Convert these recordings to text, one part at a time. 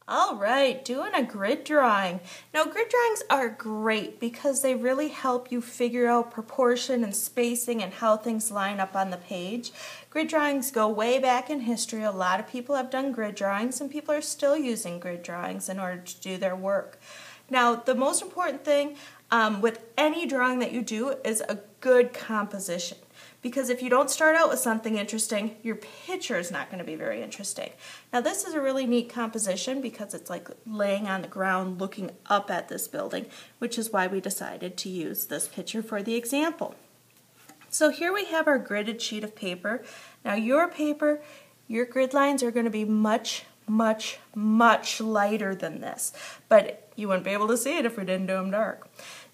All right, doing a grid drawing. Now grid drawings are great because they really help you figure out proportion and spacing and how things line up on the page. Grid drawings go way back in history. A lot of people have done grid drawings and people are still using grid drawings in order to do their work. Now the most important thing with any drawing that you do is a good composition. Because if you don't start out with something interesting, your picture is not going to be very interesting. Now this is a really neat composition because it's like laying on the ground looking up at this building, which is why we decided to use this picture for the example. So here we have our gridded sheet of paper. Now your paper, your grid lines are going to be much lighter than this, but you wouldn't be able to see it if we didn't do them dark.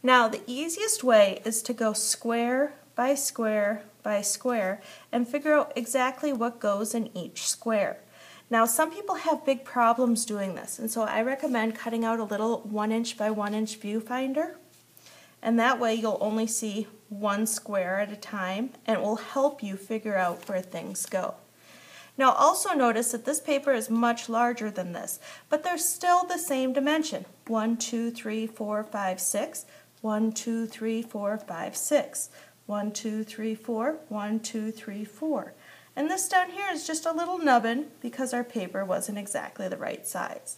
Now the easiest way is to go square by square by square and figure out exactly what goes in each square. Now some people have big problems doing this, and so I recommend cutting out a little 1" by 1" viewfinder, and that way you'll only see one square at a time and it will help you figure out where things go. Now also notice that this paper is much larger than this, but they're still the same dimension. 1, 2, 3, 4, 5, 6. 1, 2, 3, 4, 5, 6. 1, 2, 3, 4, 1, 2, 3, 4. And this down here is just a little nubbin because our paper wasn't exactly the right size.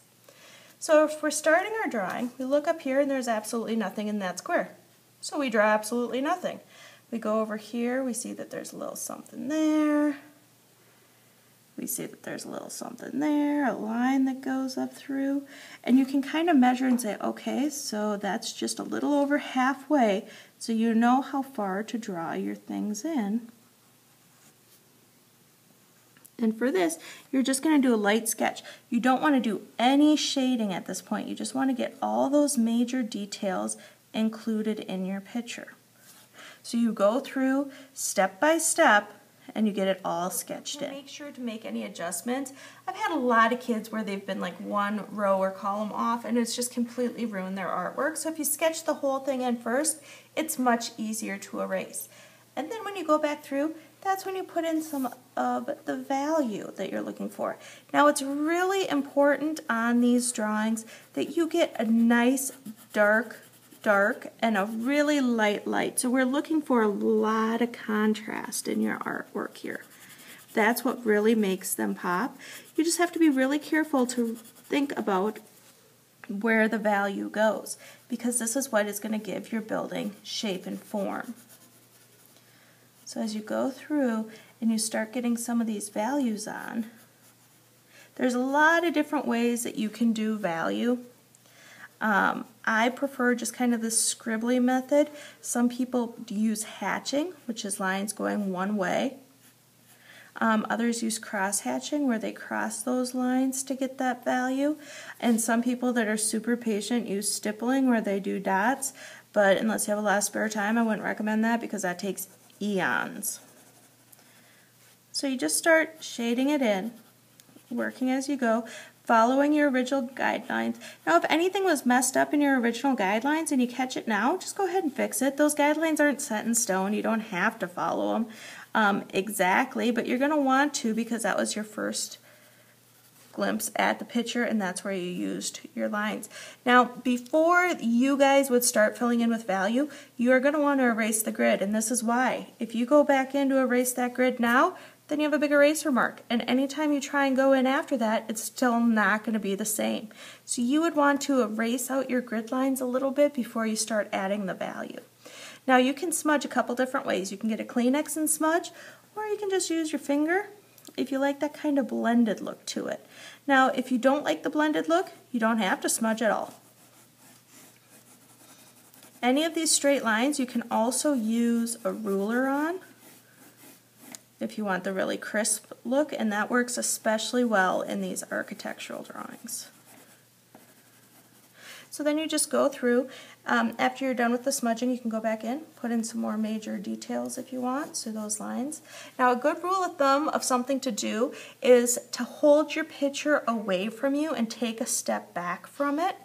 So if we're starting our drawing, we look up here and there's absolutely nothing in that square. So we draw absolutely nothing. We go over here, we see that there's a little something there. We see that there's a little something there, a line that goes up through, and you can kind of measure and say, okay, so that's just a little over halfway, so you know how far to draw your things in. And for this, you're just going to do a light sketch. You don't want to do any shading at this point. You just want to get all those major details included in your picture. So you go through step by step and you get it all sketched in. Make sure to make any adjustments. I've had a lot of kids where they've been like one row or column off and it's just completely ruined their artwork. So if you sketch the whole thing in first, it's much easier to erase. And then when you go back through, that's when you put in some of the value that you're looking for. Now it's really important on these drawings that you get a nice dark and a really light. So we're looking for a lot of contrast in your artwork here. That's what really makes them pop. You just have to be really careful to think about where the value goes, because this is what is going to give your building shape and form. So as you go through and you start getting some of these values on, there's a lot of different ways that you can do value. I prefer just kind of this scribbly method. Some people use hatching, which is lines going one way. Others use cross hatching, where they cross those lines to get that value. And some people that are super patient use stippling, where they do dots. But unless you have a lot of spare time, I wouldn't recommend that because that takes eons. So you just start shading it in, working as you go, following your original guidelines. Now if anything was messed up in your original guidelines and you catch it now, just go ahead and fix it. Those guidelines aren't set in stone. You don't have to follow them exactly, but you're going to want to because that was your first glimpse at the picture and that's where you used your lines. Now before you guys would start filling in with value, you are going to want to erase the grid, and this is why. If you go back in to erase that grid now, then you have a big eraser mark, and anytime you try and go in after that, it's still not going to be the same. So you would want to erase out your grid lines a little bit before you start adding the value. Now you can smudge a couple different ways. You can get a Kleenex and smudge, or you can just use your finger if you like that kind of blended look to it. Now if you don't like the blended look, you don't have to smudge at all. Any of these straight lines you can also use a ruler on if you want the really crisp look, and that works especially well in these architectural drawings. So then you just go through, after you're done with the smudging, you can go back in, put in some more major details if you want, so those lines. Now a good rule of thumb of something to do is to hold your picture away from you and take a step back from it.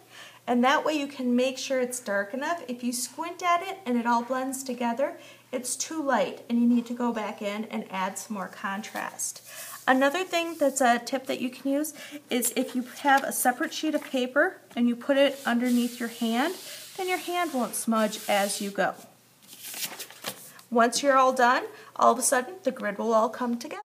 And that way you can make sure it's dark enough. If you squint at it and it all blends together, it's too light and you need to go back in and add some more contrast. Another thing that's a tip that you can use is if you have a separate sheet of paper and you put it underneath your hand, then your hand won't smudge as you go. Once you're all done, all of a sudden the grid will all come together.